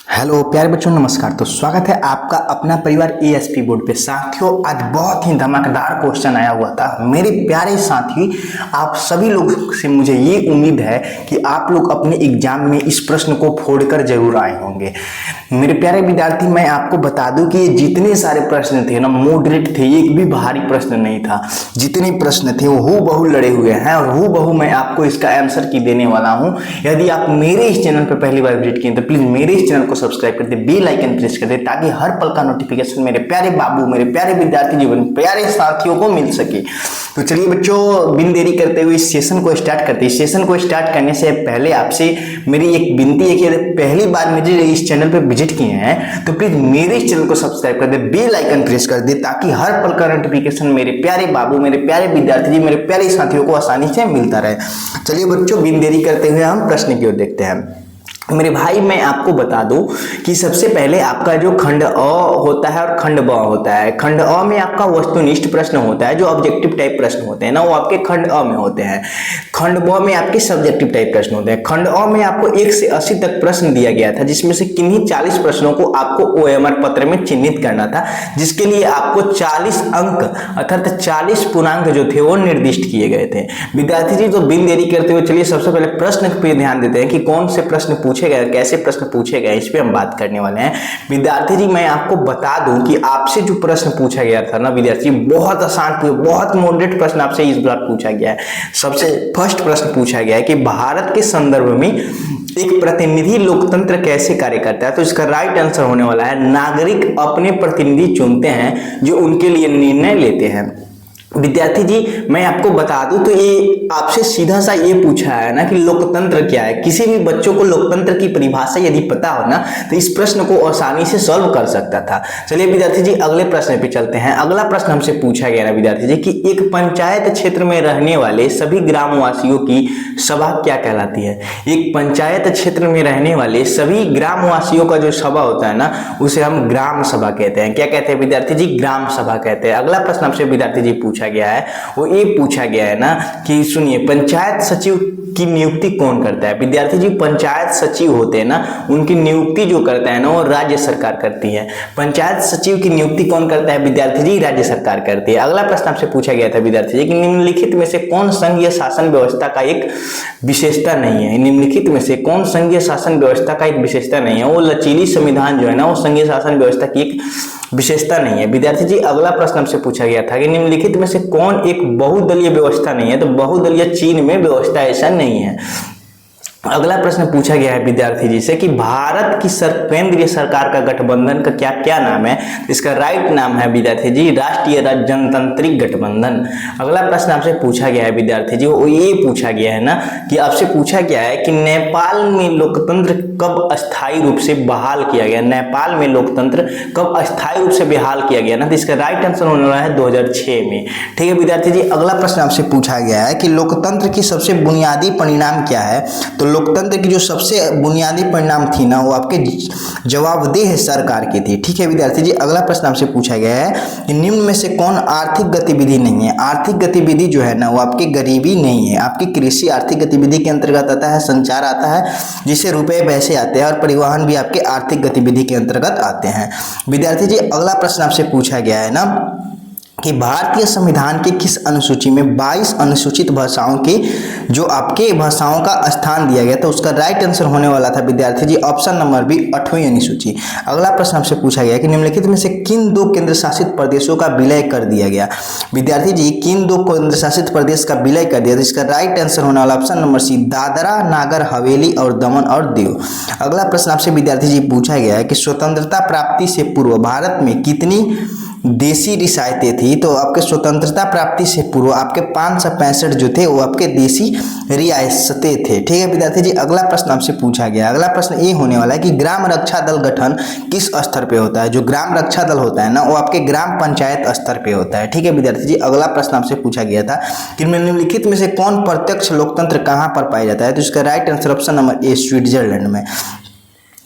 Hello प्यारे बच्चों, नमस्कार। तो स्वागत है आपका अपना परिवार एएसपी बोर्ड पे। साथियों, आज बहुत ही धमाकेदार क्वेश्चन आया हुआ था। मेरे प्यारे साथी, आप सभी लोग से मुझे ये उम्मीद है कि आप लोग अपने एग्जाम में इस प्रश्न को फोड़कर जरूर आए होंगे। मेरे प्यारे विद्यार्थी, मैं आपको बता दूं कि ये जितने सारे प्रश्न थे ना, मॉडरेट थे, एक भी भारी प्रश्न नहीं था। जितने प्रश्न थे वो हूबहू लड़े हुए हैं और हूबहू मैं आपको इसका आंसर की देने वाला हूं। यदि आप मेरे इस चैनल पर पहली बार विजिट किए तो प्लीज मेरे इस चैनल को सब्सक्राइब कर दे, बेल आइकन प्रेस कर दे, ताकि हर पल का नोटिफिकेशन मेरे प्यारे बाबू, मेरे प्यारे विद्यार्थी जीवन, प्यारे साथियों को मिल सके। तो चलिए बच्चों, बिन देरी करते हुए इस सेशन को स्टार्ट करते हैं। इस सेशन को स्टार्ट करने से पहले आपसे मेरी एक विनती है कि यदि पहली बार मुझे इस चैनल पर विजिट किए हैं तो प्लीज मेरे इस चैनल को सब्सक्राइब कर दे, बेल आइकन प्रेस कर दे, ताकि हर पल का नोटिफिकेशन मेरे प्यारे बाबू, मेरे प्यारे विद्यार्थी जी, मेरे प्यारे साथियों को आसानी से मिलता रहे। चलिए बच्चों, बिन देरी करते हुए हम प्रश्न की ओर देखते हैं। मेरे भाई, मैं आपको बता दूं कि सबसे पहले आपका जो खंड अ होता है और खंड ब होता है। खंड अ में आपका वस्तुनिष्ठ प्रश्न होता है, जो ऑब्जेक्टिव टाइप प्रश्न होते हैं ना, वो आपके खंड अ में होते हैं। खंड ब में आपके सब्जेक्टिव टाइप प्रश्न होते हैं। खंड अ में आपको 1 से 80 तक प्रश्न दिया गया था, जिसमें से किन्हीं 40 प्रश्नों को आपको ओएमआर पत्र में चिन्हित करना था, जिसके लिए आपको 40 अंक अर्थात 40 पूर्णांक जो थे वो निर्दिष्ट किए गए थे। विद्यार्थी जी, तो बिन देरी करते हुए चलिए सबसे पहले प्रश्न पे ध्यान देते हैं कि कौन से प्रश्न पूछे गए, कैसे प्रश्न पूछे गए, इस पे हम बात करने वाले हैं। विद्यार्थी जी, मैं आपको बता दूं कि आपसे जो प्रश्न पूछा गया था ना विद्यार्थी, बहुत आसान, बहुत मॉडरेट प्रश्न आपसे इस बार पूछा गया है। सबसे फर्स्ट प्रश्न पूछा गया है कि भारत के संदर्भ में एक प्रतिनिधि लोकतंत्र कैसे कार्य करता है। तो इसका राइट आंसर होने वाला है, नागरिक अपने प्रतिनिधि चुनते हैं जो उनके लिए निर्णय लेते हैं। विद्यार्थी जी, मैं आपको बता दूं तो ये आपसे सीधा सा ये पूछा है ना कि लोकतंत्र क्या है। किसी भी बच्चों को लोकतंत्र की परिभाषा यदि पता हो ना तो इस प्रश्न को आसानी से सॉल्व कर सकता था। चलिए विद्यार्थी जी, अगले प्रश्न पे चलते हैं। अगला प्रश्न हमसे पूछा गया ना विद्यार्थी जी कि एक पंचायत क्षेत्र में रहने वाले सभी ग्रामवासियों की सभा क्या कहलाती है। एक पंचायत क्षेत्र में रहने वाले सभी ग्रामवासियों का जो सभा होता है ना, उसे हम ग्राम सभा कहते हैं। क्या कहते हैं विद्यार्थी जी? ग्राम सभा कहते हैं। अगला प्रश्न हमसे विद्यार्थी जी पूछा गया है, वो ये पूछा गया है ना कि सुनिए, पंचायत सचिव की नियुक्ति कौन करता है। विद्यार्थी जी, पंचायत सचिव होते हैं ना, उनकी नियुक्ति जो करता है ना वो राज्य सरकार करती है। पंचायत सचिव की नियुक्ति कौन करता है विद्यार्थी जी? राज्य सरकार करती है। अगला प्रश्न आपसे पूछा गया था विद्यार्थी जी कि निम्नलिखित में से कौन संघीय शासन व्यवस्था का एक विशेषता नहीं है। निम्नलिखित में से कौन संघीय शासन व्यवस्था का एक विशेषता नहीं है। वो लचीली संविधान जो है ना, वो संघीय शासन व्यवस्था की एक विशेषता नहीं है। विद्यार्थी जी, अगला प्रश्न हमसे पूछा गया था कि निम्नलिखित में से कौन एक बहुदलीय व्यवस्था नहीं है। तो बहुदलीय चीन में व्यवस्था ऐसा नहीं है। अगला प्रश्न पूछा गया है विद्यार्थी जी से कि भारत की केंद्रीय सरकार का गठबंधन का क्या क्या नाम है। इसका राइट नाम है विद्यार्थी जी राष्ट्रीय जनतांत्रिक गठबंधन। अगला प्रश्न आपसे पूछा गया है विद्यार्थी जी, वो ये पूछा गया है ना कि आपसे पूछा गया है कि नेपाल में लोकतंत्र कब अस्थायी रूप से बहाल किया गया। नेपाल में लोकतंत्र कब अस्थायी रूप से बहाल किया गया ना, तो इसका राइट आंसर होने वाला है 2006 में। ठीक है विद्यार्थी जी, अगला प्रश्न आपसे पूछा गया है कि लोकतंत्र की सबसे बुनियादी परिणाम क्या है। तो लोकतंत्र की जो सबसे बुनियादी परिणाम थी ना, वो आपके जवाबदेह सरकार की थी। ठीक है विद्यार्थी जी, अगला प्रश्न आपसे पूछा गया है कि निम्न में से कौन आर्थिक गतिविधि नहीं है। आर्थिक गतिविधि जो है ना, वो आपकी गरीबी नहीं है। आपकी कृषि आर्थिक गतिविधि के अंतर्गत आता है, संचार आता है जिससे रुपए पैसे आते हैं, और परिवहन भी आपके आर्थिक गतिविधि के अंतर्गत आते हैं। विद्यार्थी जी, अगला प्रश्न आपसे पूछा गया है ना कि भारतीय संविधान के किस अनुसूची में 22 अनुसूचित भाषाओं के जो आपके भाषाओं का स्थान दिया गया था। उसका राइट आंसर होने वाला था विद्यार्थी जी ऑप्शन नंबर बी 8वीं अनुसूची। अगला प्रश्न आपसे पूछा गया कि निम्नलिखित में से किन 2 केंद्र शासित प्रदेशों का विलय कर दिया गया। विद्यार्थी जी, किन 2 केंद्र शासित प्रदेश का विलय कर दिया। तो इसका राइट आंसर होने वाला option number C Dadra Nagar Haveli और दमन और दीव। अगला प्रश्न आपसे विद्यार्थी जी पूछा गया है कि स्वतंत्रता प्राप्ति से पूर्व भारत में कितनी देसी रियासतें थी। तो आपके स्वतंत्रता प्राप्ति से पूर्व आपके 565 जो थे वो आपके देसी रियासतें थे। ठीक है विद्यार्थी जी, अगला प्रश्न आपसे पूछा गया। अगला प्रश्न ये होने वाला है कि ग्राम रक्षा दल गठन किस स्तर पे होता है। जो ग्राम रक्षा दल होता है ना, वो आपके ग्राम पंचायत स्तर पे होता है। ठीक है विद्यार्थी जी, अगला प्रश्न आपसे पूछा गया था कि निम्नलिखित में से कौन प्रत्यक्ष लोकतंत्र कहाँ पर पाया जाता है। तो इसका right answer option number A Switzerland में।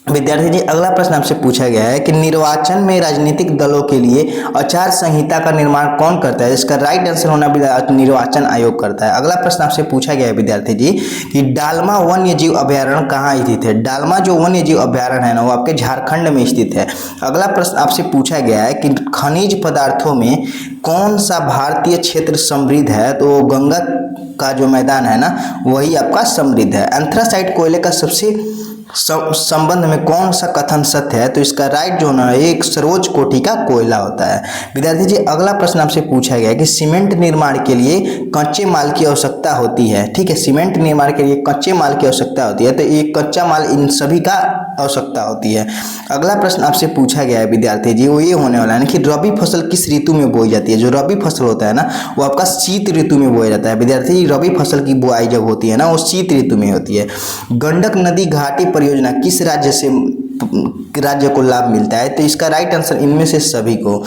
विद्यार्थी जी अगला प्रश्न आपसे पूछा गया है कि निर्वाचन में राजनीतिक दलों के लिए आचार संहिता का निर्माण कौन करता है? इसका राइट आंसर होना निर्वाचन आयोग करता है। अगला प्रश्न आपसे पूछा गया है विद्यार्थी जी कि डालमा वन्य जीव अभ्यारण्य कहाँ स्थित है? डालमा जो वन्य जीव अभ्यारण्य है ना वो आपके झारखंड में स्थित है। अगला प्रश्न आपसे पूछा गया है कि खनिज पदार्थों में कौन सा भारतीय क्षेत्र समृद्ध है? तो गंगा का जो मैदान है ना वही आपका समृद्ध है। एंथ्रासाइट कोयले का सबसे संबंध में कौन सा कथन सत्य है? तो इसका राइट जो है एक सर्वोच्च कोटि का कोयला होता है। विद्यार्थी जी अगला प्रश्न आपसे पूछा गया कि सीमेंट निर्माण के लिए कच्चे माल की आवश्यकता होती है। ठीक है, सीमेंट निर्माण के लिए कच्चे माल की आवश्यकता होती है, तो एक कच्चा माल इन सभी का आवश्यकता होती है। अगला प्रश्न आपसे पूछा गया है विद्यार्थी जी वो ये होने वाला है कि रबी फसल किस ऋतु में बोई जाती है? जो रबी फसल होता है ना वो आपका शीत ऋतु में बोया जाता है। विद्यार्थी जी रबी फसल की बुआई जब होती है ना वो शीत ऋतु में होती है। गंडक नदी घाटी परियोजना किस राज्य को लाभ मिलता है? तो इसका राइट आंसर इनमें से सभी को।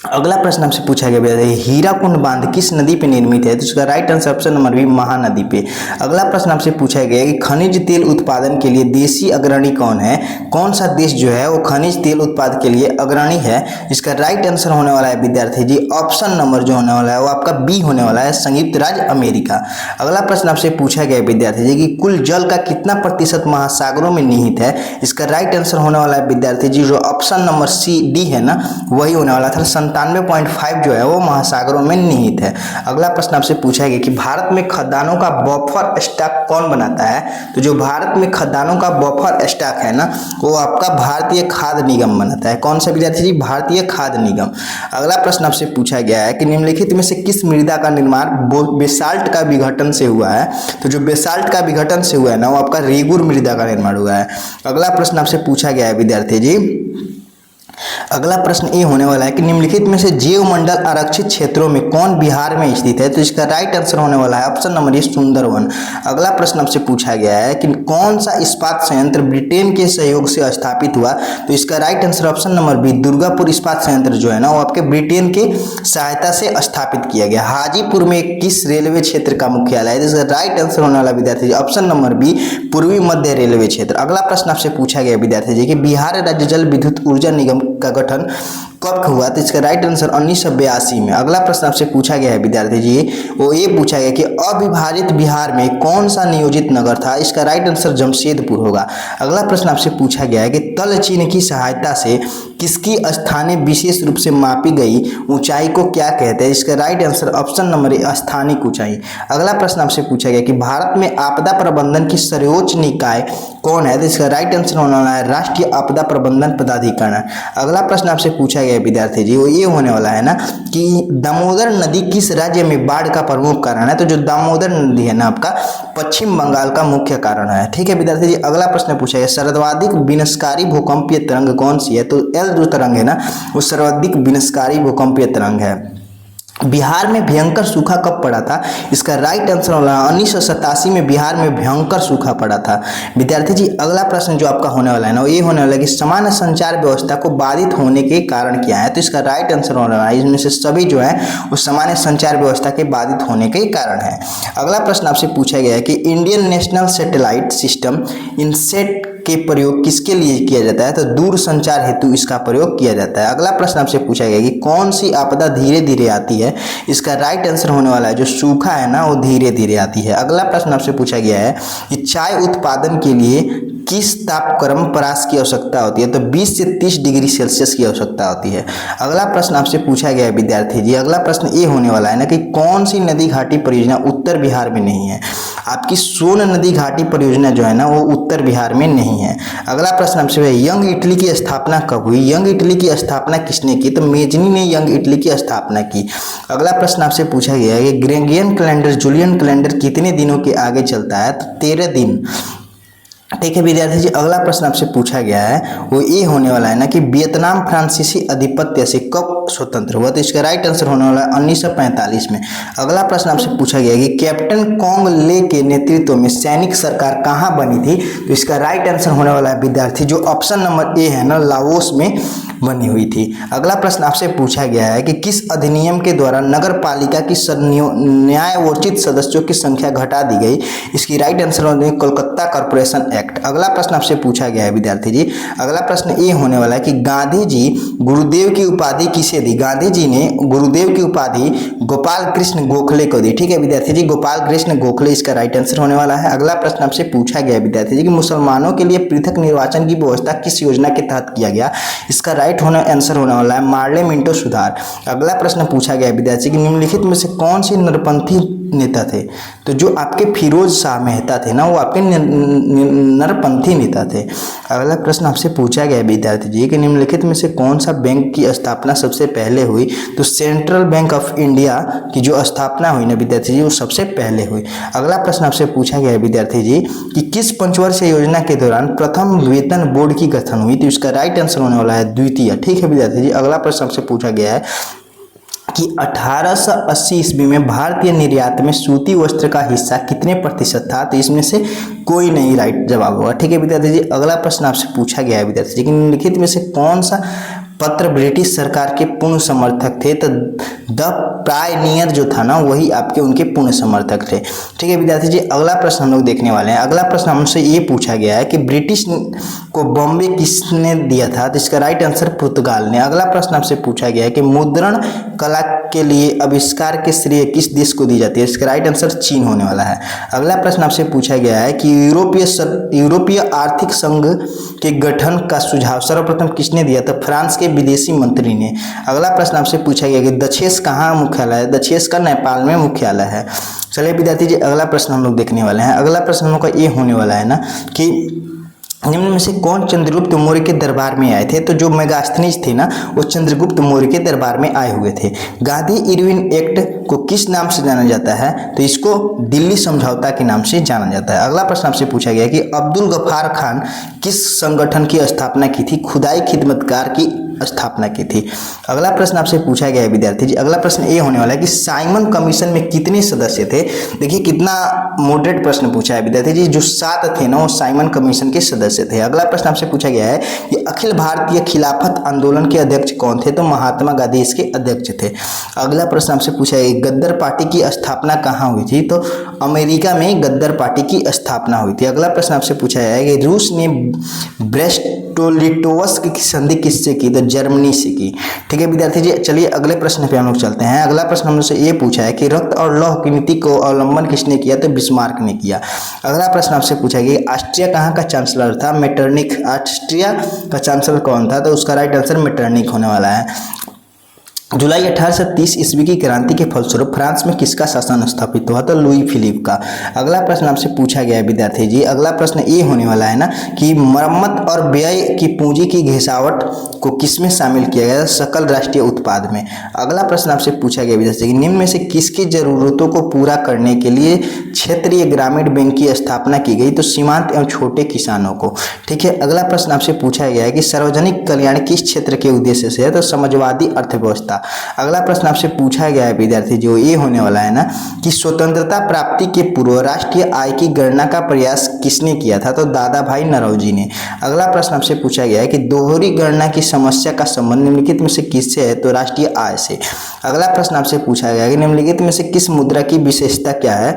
अगला प्रश्न आपसे पूछा गया है हीराकुंड बांध किस नदी पे निर्मित है? तो इसका right answer option number B Mahanadi पे। अगला प्रश्न आपसे पूछा गया है कि खनिज तेल उत्पादन के लिए देशी अग्रणी कौन है? कौन सा देश जो है वो खनिज तेल उत्पादन के लिए अग्रणी है? इसका राइट आंसर होने वाला है विद्यार्थी जी ऑप्शन नंबर जो होने वाला है वो आपका बी होने वाला है संयुक्त राज्य अमेरिका। अगला प्रश्न आपसे पूछा गया है विद्यार्थी जी कि कुल जल का कितना प्रतिशत महासागरों में निहित है? इसका राइट आंसर होने वाला है विद्यार्थी जी जो ऑप्शन नंबर सी डी है ना वही होने वाला था। 97.5 जो है वो महासागरों में निहित है। अगला प्रश्न आपसे पूछा गया कि भारत में खदानों का बफर स्टॉक कौन बनाता है? तो जो भारत में खदानों का बफर स्टॉक है ना वो आपका भारतीय खाद्य निगम बनाता है। कौन सा विद्यार्थी जी? भारतीय खाद्य निगम। अगला प्रश्न आपसे पूछा गया है कि निम्नलिखित में से किस मृदा का निर्माण बेसाल्ट का विघटन से हुआ है? तो जो बेसाल्ट का विघटन से हुआ है ना वो आपका रेगुर मृदा का निर्माण हुआ है। अगला प्रश्न आपसे पूछा गया है विद्यार्थी जी अगला प्रश्न ये होने वाला है कि निम्नलिखित में से जैव मंडल आरक्षित क्षेत्रों में कौन बिहार में स्थित है? तो इसका राइट आंसर होने वाला है ऑप्शन नंबर ए सुंदरवन। अगला प्रश्न आपसे पूछा गया है कि कौन सा इस्पात संयंत्र ब्रिटेन के सहयोग से स्थापित हुआ? तो इसका right answer option number B Durgapur इस्पात संयंत्र जो है ना वो आपके ब्रिटेन के सहायता से स्थापित किया गया। हाजीपुर में किस रेलवे क्षेत्र का मुख्यालय है? इसका राइट आंसर होने वाला विद्यार्थी ऑप्शन नंबर बी पूर्वी मध्य रेलवे क्षेत्र। अगला प्रश्न आपसे पूछा गया विद्यार्थी जी कि बिहार राज्य जल विद्युत ऊर्जा निगम का गठन कब हुआ? तो इसका राइट आंसर 1982 में। अगला प्रश्न आपसे पूछा गया है विद्यार्थी जी वो ये पूछा गया कि अविभाजित बिहार में कौन सा नियोजित नगर था? इसका राइट आंसर जमशेदपुर होगा। अगला प्रश्न आपसे पूछा गया है कि तल चिन्ह की सहायता से किसकी स्थानीय विशेष रूप से मापी गई ऊंचाई को क्या कहते हैं? इसका right answer option number A स्थानिक ऊंचाई। अगला प्रश्न आपसे पूछा गया कि भारत में आपदा प्रबंधन की सर्वोच्च निकाय कौन है? तो इसका राइट आंसर होने वाला है राष्ट्रीय आपदा प्रबंधन पदाधिकारी। अगला प्रश्न आपसे पूछा गया विद्यार्थी जी वो ये होने वाला है ना कि दामोदर नदी किस राज्य में बाढ़ का प्रमुख कारण है? तो जो दामोदर नदी है ना आपका पश्चिम बंगाल का मुख्य कारण है। ठीक है विद्यार्थी जी अगला प्रश्न पूछा गया सर्वाधिक विनाशकारी भूकंपीय तरंग कौन सी है? तो एल जो तरंग है ना वो सर्वाधिक विनाशकारी भूकंपीय तरंग है। बिहार में भयंकर सूखा कब पड़ा था? इसका राइट आंसर होगा 1987 में बिहार में भयंकर सूखा पड़ा था। विद्यार्थी जी अगला प्रश्न जो आपका होने वाला है ना ये होने वाला है कि सामान्य संचार व्यवस्था को बाधित होने के कारण क्या है? तो इसका राइट आंसर होने वाला है इसमें से सभी जो है वो सामान्य संचार व्यवस्था के बाधित होने के कारण है। अगला प्रश्न आपसे पूछा गया है कि Indian national satellite system INSAT के प्रयोग किसके लिए किया जाता है? तो दूर संचार हेतु इसका प्रयोग किया जाता है। अगला प्रश्न आपसे पूछा गया कि कौन सी आपदा धीरे धीरे आती है? इसका राइट आंसर होने वाला है जो सूखा है ना वो धीरे धीरे आती है। अगला प्रश्न आपसे पूछा गया है कि चाय उत्पादन के लिए किस तापक्रम परास की आवश्यकता होती है? तो 20 से 30 डिग्री सेल्सियस की आवश्यकता होती है। अगला प्रश्न आपसे पूछा गया है विद्यार्थी जी अगला प्रश्न ये होने वाला है ना कि कौन सी नदी घाटी परियोजना उत्तर बिहार में नहीं है? आपकी सोन नदी घाटी परियोजना जो है ना वो उत्तर बिहार में नहीं है। अगला प्रश्न आपसे यंग इटली की स्थापना कब हुई? यंग इटली की स्थापना किसने की? तो मेजनी ने यंग इटली की स्थापना की। अगला प्रश्न आपसे पूछा गया है कि ग्रेगोरियन कैलेंडर जूलियन कैलेंडर कितने दिनों के आगे चलता है? तो 13 दिन। ठीक है विद्यार्थी जी अगला प्रश्न आपसे पूछा गया है वो ये होने वाला है ना कि वियतनाम फ्रांसीसी आधिपत्य से कब स्वतंत्र हुआ? तो इसका राइट आंसर होने वाला है 1945 में। अगला प्रश्न आपसे पूछा गया कि कैप्टन कॉन्ग ले के नेतृत्व में सैनिक सरकार कहाँ बनी थी? तो इसका राइट आंसर होने वाला है विद्यार्थी जो ऑप्शन नंबर ए है ना लाओस में बनी हुई थी। अगला प्रश्न आपसे पूछा गया है कि किस अधिनियम के द्वारा नगर पालिका की न्यायोचित सदस्यों की संख्या घटा दी गई? इसकी राइट आंसर होने कोलकाता कॉर्पोरेशन एक्ट। अगला प्रश्न आपसे पूछा गया है विद्यार्थी जी, अगला प्रश्न ये होने वाला है कि गांधी जी गुरुदेव की उपाधि किसे दी? गांधी जी ने गुरुदेव की उपाधि गोपाल कृष्ण गोखले को दी। ठीक है विद्यार्थी जी, गोपाल कृष्ण गोखले इसका राइट आंसर होने वाला है। अगला प्रश्न आपसे पूछा गया है विद्यार्थी जी कि मुसलमानों के लिए पृथक निर्वाचन की व्यवस्था किस योजना के तहत किया गया? इसका राइट आंसर होने वाला है मार्ले मिंटो सुधार। अगला प्रश्न पूछा गया है विद्यार्थी कि निम्नलिखित में से कौन से नरपंथी नेता थे? तो जो आपके फिरोज शाह मेहता थे ना, वो आपके नरपंथी नेता थे। अगला प्रश्न आपसे पूछा गया है विद्यार्थी जी कि निम्नलिखित में से कौन सा बैंक की स्थापना सबसे पहले हुई? तो सेंट्रल बैंक ऑफ इंडिया की जो स्थापना हुई ना विद्यार्थी जी, वो सबसे पहले हुई। अगला प्रश्न आपसे पूछा गया है विद्यार्थी जी कि किस पंचवर्षीय योजना के दौरान प्रथम वेतन बोर्ड की गठन हुई? तो इसका राइट आंसर होने वाला है द्वितीय। ठीक है विद्यार्थी जी, अगला प्रश्न आपसे पूछा गया है कि 1880 ईस्वी में भारतीय निर्यात में सूती वस्त्र का हिस्सा कितने प्रतिशत था? तो इसमें से कोई नहीं राइट जवाब होगा। ठीक है विद्यार्थी जी, अगला प्रश्न आपसे पूछा गया है विद्यार्थी जी कि निम्नलिखित में से कौन सा पत्र ब्रिटिश सरकार के पूर्ण समर्थक थे? तो द प्रायनियर जो था ना, वही आपके उनके पूर्ण समर्थक थे। ठीक है विद्यार्थी जी, अगला प्रश्न हम लोग देखने वाले हैं। अगला प्रश्न हमसे ये पूछा गया है कि ब्रिटिश को बॉम्बे किसने दिया था? तो इसका राइट आंसर पुर्तगाल ने। अगला प्रश्न आपसे पूछा गया है कि मुद्रण कला के लिए आविष्कार के श्रेय किस देश को दी जाती है? इसका राइट आंसर चीन होने वाला है। अगला प्रश्न आपसे पूछा गया है कि यूरोपीय आर्थिक संघ के गठन का सुझाव सर्वप्रथम किसने दिया? तो फ्रांस के विदेशी मंत्री ने। अगला प्रश्न आपसे पूछा गया कि दक्षेस कहाँ मुख्यालय है? दक्षेस का नेपाल में मुख्यालय है। चलिए विद्यार्थी जी, अगला प्रश्न हम लोग देखने वाले हैं। अगला प्रश्न हम लोग का ये होने वाला है ना कि निम्न में से कौन चंद्रगुप्त मौर्य के दरबार में आए थे? तो जो मेगास्थनीज थे ना, वो चंद्रगुप्त मौर्य के दरबार में आए हुए थे। गांधी इरविन एक्ट को किस नाम से जाना जाता है? तो इसको दिल्ली समझौता के नाम से जाना जाता है। अगला प्रश्न आपसे पूछा गया कि अब्दुल गफ्फार खान किस संगठन की स्थापना की थी? खुदाई खिदमतगार की स्थापना की थी। अगला प्रश्न आपसे पूछा गया है विद्यार्थी जी, अगला प्रश्न ये होने वाला है कि साइमन कमीशन में कितने सदस्य थे? देखिए कितना मॉडरेट प्रश्न पूछा है विद्यार्थी जी, जो 7 थे ना, वो साइमन कमीशन के सदस्य थे। अगला प्रश्न आपसे पूछा गया है कि अखिल भारतीय खिलाफत आंदोलन के अध्यक्ष कौन थे? तो महात्मा गांधी इसके अध्यक्ष थे। अगला प्रश्न आपसे पूछा है गद्दर पार्टी की स्थापना कहाँ हुई थी? तो अमेरिका में गद्दर पार्टी की स्थापना हुई थी। अगला प्रश्न आपसे पूछा है कि रूस ने ब्रेस्ट-लिटोव्स्क की संधि किससे की? तो जर्मनी से की। ठीक है विद्यार्थी जी, चलिए अगले प्रश्न पे हम लोग चलते हैं। अगला प्रश्न हमसे ये पूछा है कि रक्त और लौह की नीति को अवलंबन किसने किया? तो बिस्मार्क ने किया। अगला प्रश्न आपसे पूछा गया कि ऑस्ट्रिया कहाँ का चांसलर था? मेटरनिक। ऑस्ट्रिया का चांसलर कौन था? तो उसका राइट आंसर मेटरनिक होने वाला है। जुलाई 1830 ईस्वी की क्रांति के फलस्वरूप फ्रांस में किसका शासन स्थापित हुआ? तो लुई फिलिप का। अगला प्रश्न आपसे पूछा गया है विद्यार्थी जी, अगला प्रश्न ये होने वाला है ना कि मरम्मत और व्यय की पूंजी की घिसावट को किसमें शामिल किया गया? सकल राष्ट्रीय उत्पाद में। अगला प्रश्न आपसे पूछा गया विद्यार्थी कि निम्न में से किसकी जरूरतों को पूरा करने के लिए क्षेत्रीय ग्रामीण बैंक की स्थापना की गई? तो सीमांत एवं छोटे किसानों को। ठीक है, अगला प्रश्न आपसे पूछा गया है कि सार्वजनिक कल्याण किस क्षेत्र के उद्देश्य से है? तो समाजवादी अर्थव्यवस्था। अगला प्रश्न आपसे पूछा गया है विद्यार्थी जो ये होने वाला है ना कि स्वतंत्रता प्राप्ति के पूर्व राष्ट्रीय आय की गणना का प्रयास किसने किया था? तो दादा भाई नौरोजी ने। अगला प्रश्न आपसे पूछा गया है कि दोहरी गणना की समस्या का संबंध निम्नलिखित में से किससे है? तो राष्ट्रीय आय से। अगला प्रश्न आपसे पूछा गया है कि निम्नलिखित में से किस मुद्रा की विशेषता क्या है?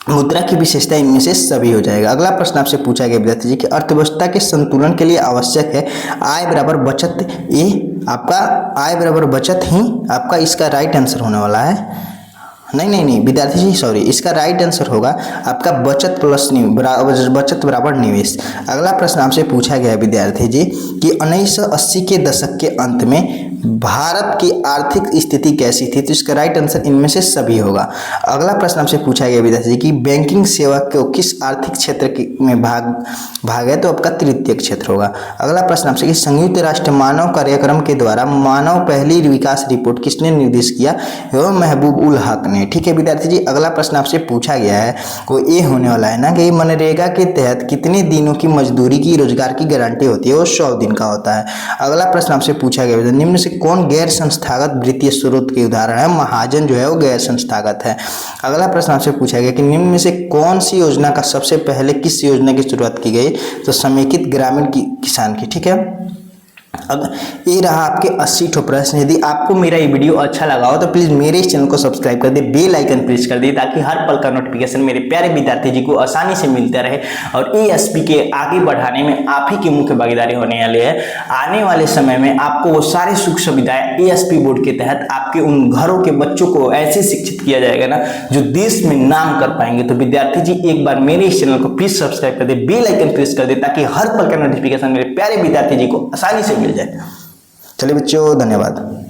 मुद्रा की विशेषता इनमें से सभी हो जाएगा। अगला प्रश्न आपसे पूछा गया विद्यार्थी जी कि अर्थव्यवस्था के संतुलन के लिए आवश्यक है आय बराबर बचत। ये आपका आय बराबर बचत ही आपका इसका राइट आंसर होने वाला है। नहीं विद्यार्थी जी सॉरी, इसका राइट आंसर होगा आपका बचत प्लस बचत बराबर निवेश। अगला प्रश्न आपसे पूछा गया विद्यार्थी जी कि 1980 के दशक के अंत में भारत की आर्थिक स्थिति कैसी थी? तो इसका राइट आंसर इनमें से सभी होगा। अगला प्रश्न आपसे पूछा गया विद्यार्थी जी कि बैंकिंग सेवा को किस आर्थिक क्षेत्र में भाग है? तो आपका तृतीय क्षेत्र होगा। अगला प्रश्न आपसे कि संयुक्त राष्ट्र मानव कार्यक्रम के द्वारा मानव पहली विकास रिपोर्ट किसने निर्देश किया? एवं महबूब उल हक ने। ठीक है विद्यार्थी जी, अगला प्रश्न आपसे पूछा गया है वो ये होने वाला है ना कि मनरेगा के तहत कितने दिनों की मजदूरी की रोजगार की गारंटी होती है? वो 100 दिन का होता है। अगला प्रश्न आपसे पूछा गया निम्न से कौन गैर संस्थागत वित्तीय स्रोत के उदाहरण है? महाजन जो है वो गैर संस्थागत है। अगला प्रश्न आपसे पूछा गया कि निम्न में से कौन सी योजना का सबसे पहले किस योजना की शुरुआत की गई? तो समेकित ग्रामीण किसान की। ठीक है, अगर ये रहा आपके 80 ठो प्रश्न। यदि आपको मेरा ये वीडियो अच्छा लगा हो तो प्लीज मेरे इस चैनल को सब्सक्राइब कर दे, बेल आइकन प्रेस कर दे, ताकि हर पल का नोटिफिकेशन मेरे प्यारे विद्यार्थी जी को आसानी से मिलता रहे। और एएसपी के आगे बढ़ाने में आप ही की मुख्य भागीदारी होने वाली है। आने वाले समय में आपको वो सारे सुख सुविधाएं एएसपी बोर्ड के तहत आपके उन घरों के बच्चों को ऐसे शिक्षित किया जाएगा ना, जो देश में नाम कर पाएंगे। तो विद्यार्थी जी एक बार मेरे इस चैनल को प्लीज सब्सक्राइब कर दे, बेल आइकन प्रेस कर दे, ताकि हर पल का नोटिफिकेशन मेरे प्यारे विद्यार्थी जी को आसानी से मिल जाए। चलिए बच्चों, धन्यवाद।